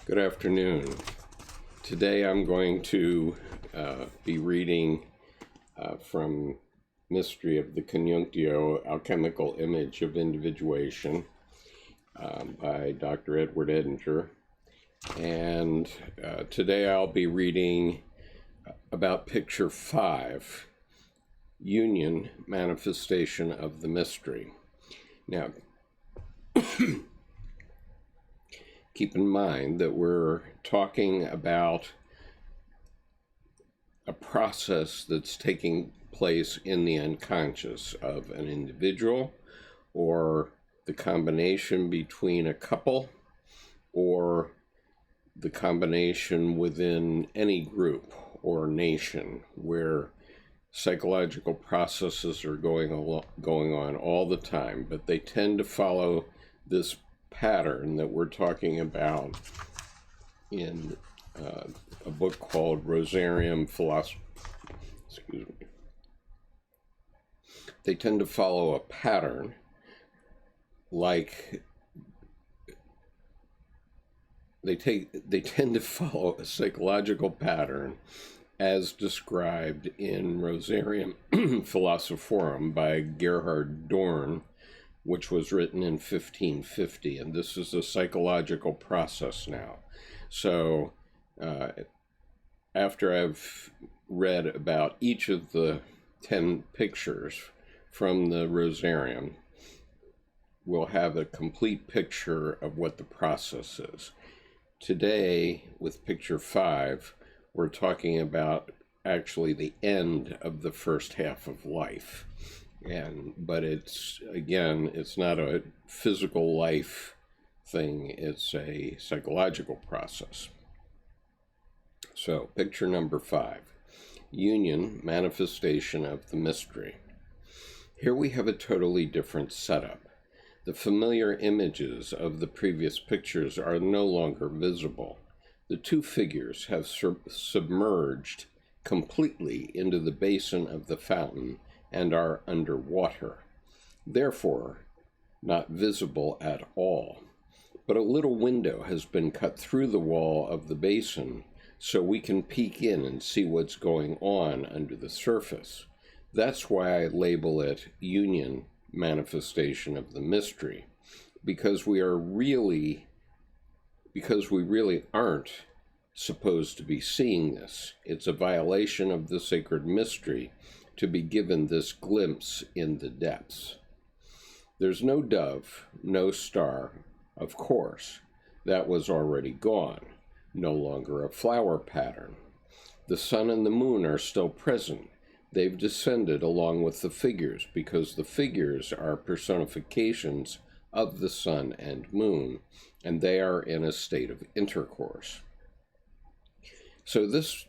Good afternoon. Today I'm going to be reading from Mystery of the Coniunctio, Alchemical Image of Individuation by Dr. Edward Edinger. And today I'll be reading about picture 5, Union, Manifestation of the Mystery. Now, keep in mind that we're talking about a process that's taking place in the unconscious of an individual, or the combination between a couple, or the combination within any group or nation where psychological processes are going on all the time, but they tend to follow this pattern that we're talking about in a book called Rosarium philosophy. Excuse me. They tend to follow a pattern like they tend to follow a psychological pattern as described in Rosarium Philosophorum by Gerhard Dorn, which was written in 1550, and this is a psychological process now. So after I've read about each of the 10 pictures from the Rosarium, we'll have a complete picture of what the process is. Today, with picture 5, we're talking about actually the end of the first half of life. But it's not a physical life thing, it's a psychological process. So, picture number 5, Union, Manifestation of the Mystery. Here we have a totally different setup. The familiar images of the previous pictures are no longer visible. The two figures have submerged completely into the basin of the fountain and are underwater, therefore not visible at all. But a little window has been cut through the wall of the basin so we can peek in and see what's going on under the surface. That's why I label it Union, Manifestation of the Mystery, because we really aren't supposed to be seeing this. It's a violation of the sacred mystery to be given this glimpse in the depths. There's no dove, no star, of course. That was already gone, no longer a flower pattern. The sun and the moon are still present. They've descended along with the figures because the figures are personifications of the sun and moon, and they are in a state of intercourse. So this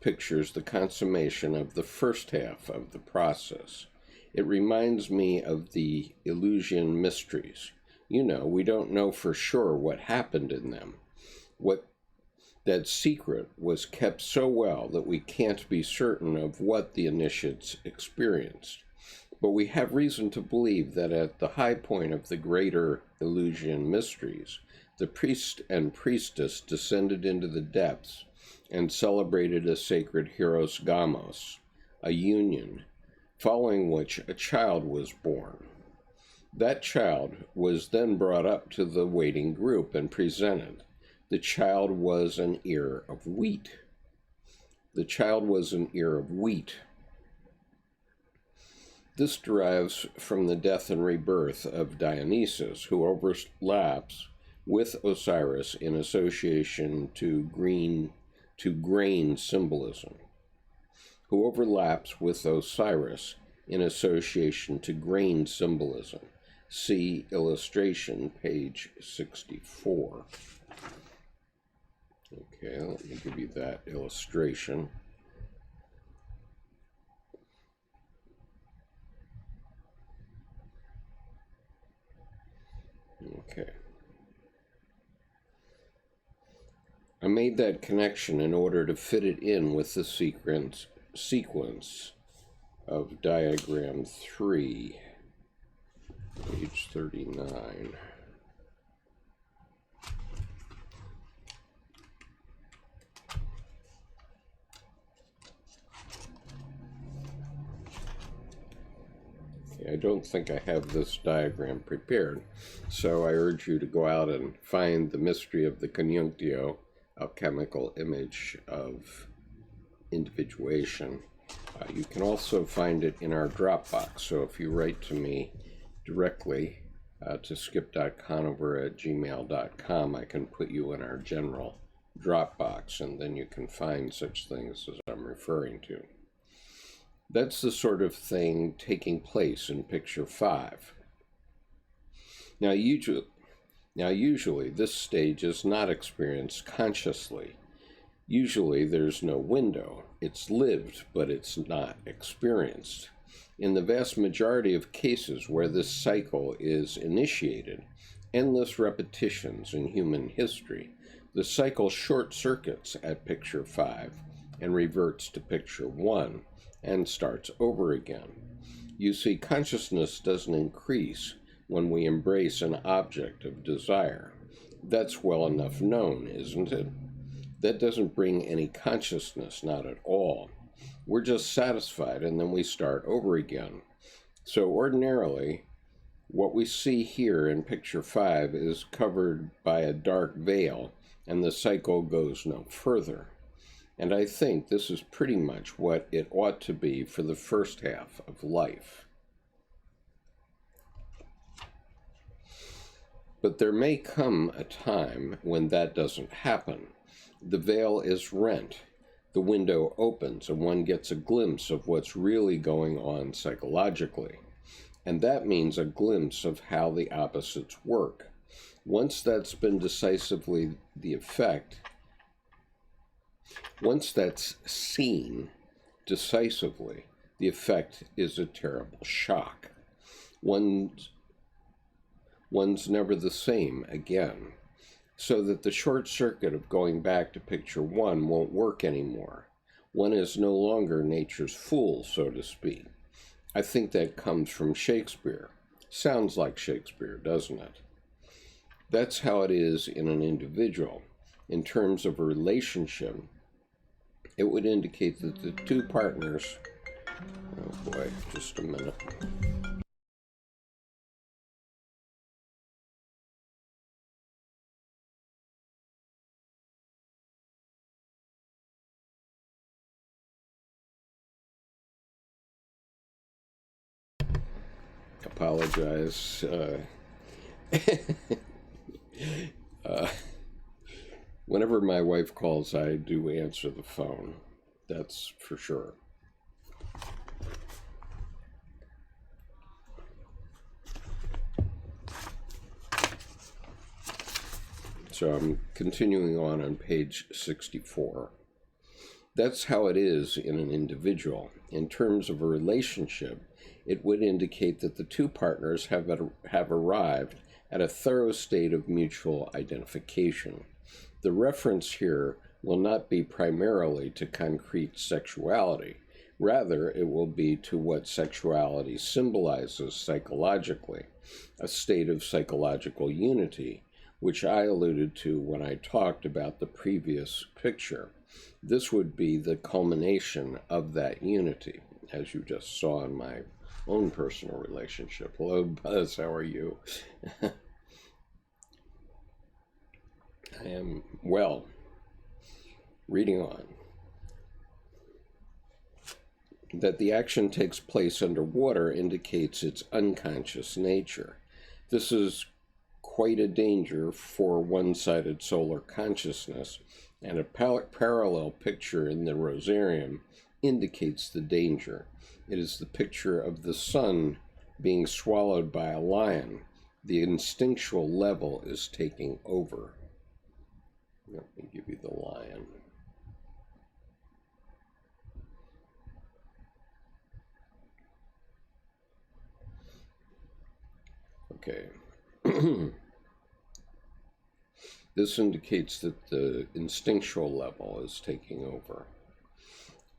pictures the consummation of the first half of the process. It reminds me of the Eleusinian mysteries. We don't know for sure what happened in them. That secret was kept so well that we can't be certain of what the initiates experienced. But we have reason to believe that at the high point of the greater Eleusinian mysteries, the priest and priestess descended into the depths and celebrated a sacred hieros gamos, a union, following which a child was born. That child was then brought up to the waiting group and presented. The child was an ear of wheat. This derives from the death and rebirth of Dionysus, who overlaps with Osiris in association to grain symbolism. See illustration, page 64. Okay, let me give you that illustration. Okay. I made that connection in order to fit it in with the sequence of diagram 3, page 39. I don't think I have this diagram prepared, so I urge you to go out and find The Mystery of the Coniunctio, Alchemical Image of Individuation. You can also find it in our Dropbox, so if you write to me directly to skip.conover@gmail.com, I can put you in our general Dropbox, and then you can find such things as I'm referring to. That's the sort of thing taking place in picture 5. Now usually this stage is not experienced consciously. Usually there's no window. It's lived, but it's not experienced. In the vast majority of cases where this cycle is initiated, endless repetitions in human history, the cycle short-circuits at picture 5 and reverts to picture 1 and starts over again. You see, consciousness doesn't increase when we embrace an object of desire. That's well enough known, isn't it? That doesn't bring any consciousness, not at all. We're just satisfied and then we start over again. So ordinarily, what we see here in picture 5 is covered by a dark veil, and the cycle goes no further. And I think this is pretty much what it ought to be for the first half of life. But there may come a time when that doesn't happen. The veil is rent, the window opens, and one gets a glimpse of what's really going on psychologically. And that means a glimpse of how the opposites work. Once that's been decisively the effect, once that's seen decisively, the effect is a terrible shock. One's never the same again, so that the short circuit of going back to picture 1 won't work anymore. One is no longer nature's fool, so to speak. I think that comes from Shakespeare. Sounds like Shakespeare, doesn't it? That's how it is in an individual. In terms of a relationship, it would indicate that the two partners... Oh boy, just a minute. Apologize. Whenever my wife calls, I do answer the phone. That's for sure. So I'm continuing on page 64. That's how it is in an individual. In terms of a relationship, it would indicate that the two partners have arrived at a thorough state of mutual identification. The reference here will not be primarily to concrete sexuality. Rather, it will be to what sexuality symbolizes psychologically, a state of psychological unity, which I alluded to when I talked about the previous picture. This would be the culmination of that unity, as you just saw in my own personal relationship. Hello, Buzz, how are you? I am well. Reading on. That the action takes place underwater indicates its unconscious nature. This is quite a danger for one-sided solar consciousness, and a parallel picture in the Rosarium indicates the danger. It is the picture of the sun being swallowed by a lion. The instinctual level is taking over. Let me give you the lion. Okay. This indicates that the instinctual level is taking over.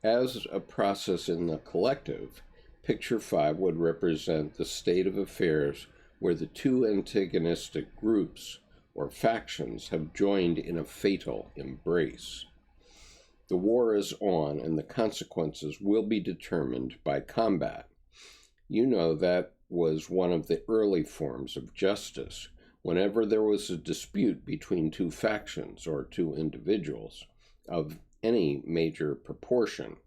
As a process in the collective, picture 5 would represent the state of affairs where the two antagonistic groups or factions have joined in a fatal embrace. The war is on, and the consequences will be determined by combat. You know that was one of the early forms of justice. Whenever there was a dispute between two factions or two individuals of any major proportion,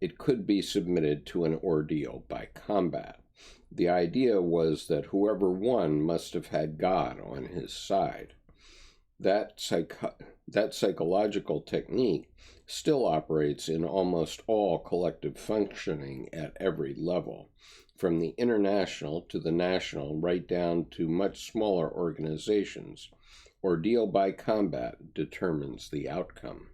it could be submitted to an ordeal by combat. The idea was that whoever won must have had God on his side. That psychological technique still operates in almost all collective functioning at every level, from the international to the national, right down to much smaller organizations. Ordeal by combat determines the outcome.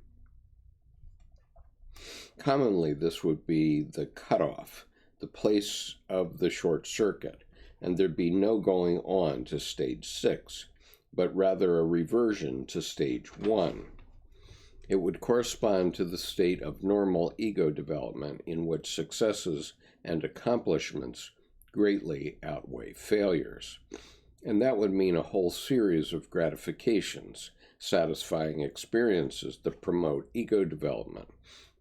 Commonly, this would be the cutoff, the place of the short circuit, and there'd be no going on to stage 6, but rather a reversion to stage 1. It would correspond to the state of normal ego development in which successes and accomplishments greatly outweigh failures. And that would mean a whole series of gratifications, satisfying experiences that promote ego development,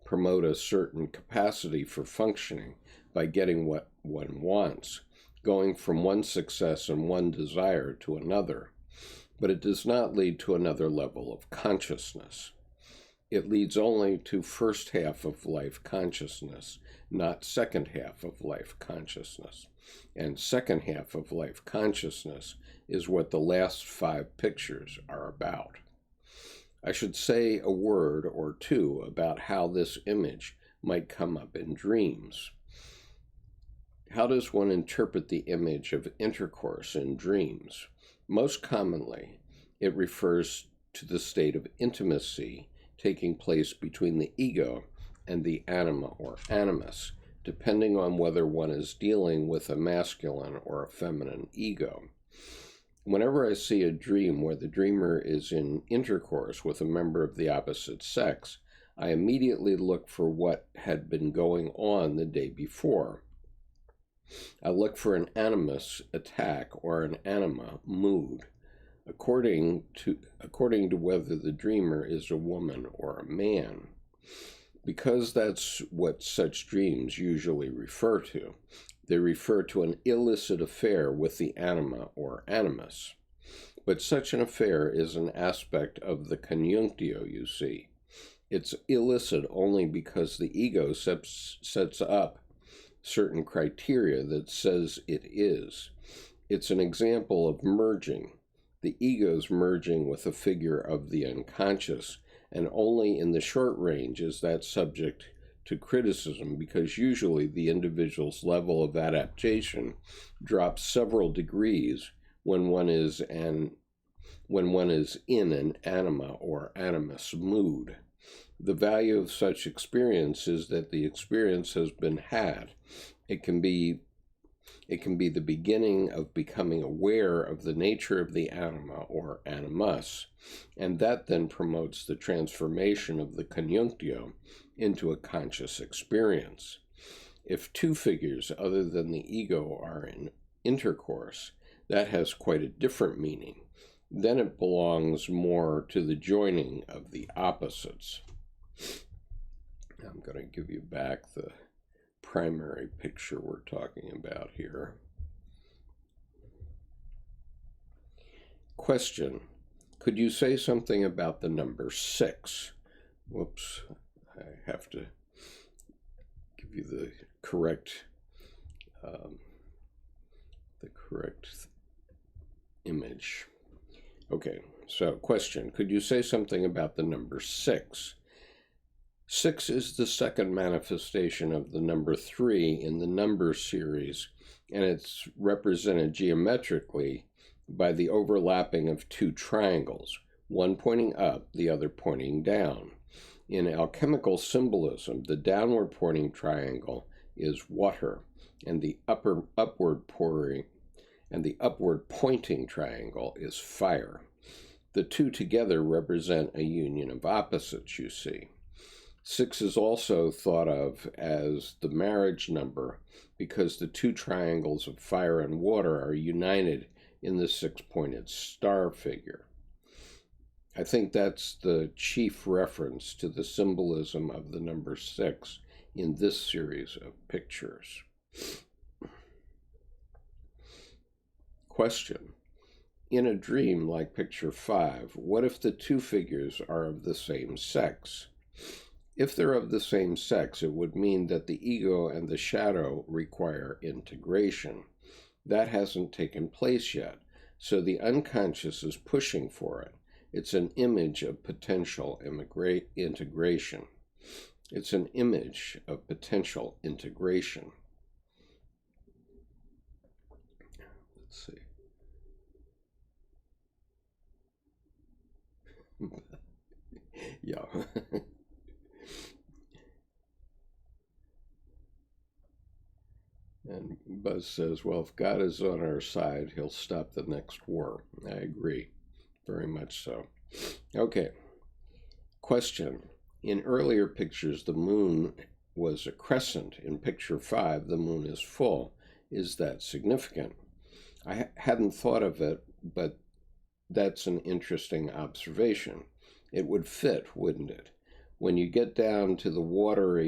promote a certain capacity for functioning by getting what one wants, going from one success and one desire to another. But it does not lead to another level of consciousness. It leads only to first half of life consciousness, not second half of life consciousness. And second half of life consciousness is what the last 5 pictures are about. I should say a word or two about how this image might come up in dreams. How does one interpret the image of intercourse in dreams? Most commonly, it refers to the state of intimacy taking place between the ego and the anima or animus, depending on whether one is dealing with a masculine or a feminine ego. Whenever I see a dream where the dreamer is in intercourse with a member of the opposite sex, I immediately look for what had been going on the day before. I look for an animus attack or an anima mood, according to whether the dreamer is a woman or a man. Because that's what such dreams usually refer to. They refer to an illicit affair with the anima or animus. But such an affair is an aspect of the Coniunctio, you see. It's illicit only because the ego sets up certain criteria that says it is. It's an example of merging. The ego's merging with a figure of the unconscious, and only in the short range is that subject to criticism, because usually the individual's level of adaptation drops several degrees when one is in an anima or animus mood. The value of such experience is that the experience has been had. It can be the beginning of becoming aware of the nature of the anima or animus, and that then promotes the transformation of the coniunctio into a conscious experience. If 2 figures other than the ego are in intercourse, that has quite a different meaning. Then it belongs more to the joining of the opposites. I'm going to give you back the primary picture we're talking about here. Question: could you say something about the number 6? Whoops, I have to give you the correct image. Okay, so question: could you say something about the number 6? 6 is the second manifestation of the number 3 in the number series, and it's represented geometrically by the overlapping of 2 triangles, one pointing up, the other pointing down. In alchemical symbolism, the downward pointing triangle is water, and the upward pointing triangle is fire. The 2 together represent a union of opposites, you see. 6 is also thought of as the marriage number because the 2 triangles of fire and water are united in the 6-pointed star figure. I think that's the chief reference to the symbolism of the number 6 in this series of pictures. Question. In a dream like picture 5, what if the two figures are of the same sex? If they're of the same sex, it would mean that the ego and the shadow require integration. That hasn't taken place yet, so the unconscious is pushing for it. It's an image of potential integration. It's an image of potential integration. Let's see. Yeah. And Buzz says, well, if God is on our side, he'll stop the next war. I agree. Very much so. Okay. Question. In earlier pictures, the moon was a crescent. In picture 5, the moon is full. Is that significant? I hadn't thought of it, but that's an interesting observation. It would fit, wouldn't it? When you get down to the water,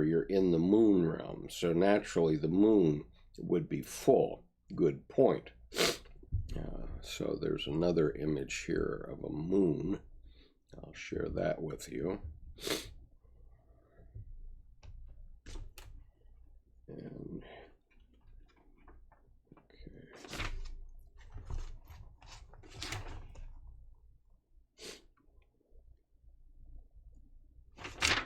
you're in the moon realm. So naturally, the moon would be full. Good point. So there's another image here of a moon. I'll share that with you. And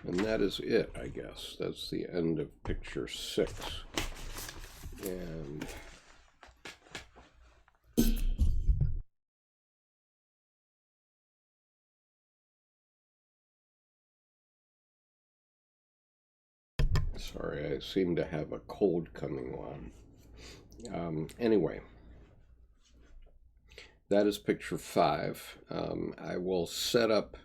And that is it, I guess. That's the end of picture 6. And sorry, I seem to have a cold coming on. Anyway, that is picture 5. I will set up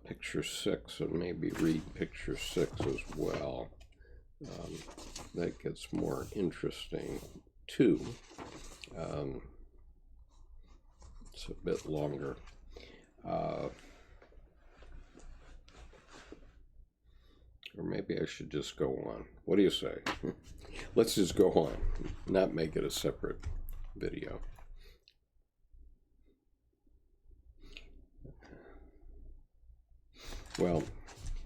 picture 6 and maybe read picture 6 as well. That gets more interesting too. It's a bit longer. Or maybe I should just go on. What do you say? Let's just go on, not make it a separate video. Well,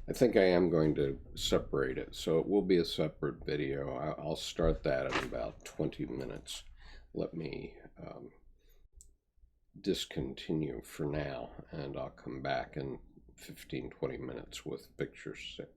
I think I am going to separate it, so it will be a separate video. I'll start that in about 20 minutes. Let me discontinue for now, and I'll come back in 15-20 minutes with picture 6.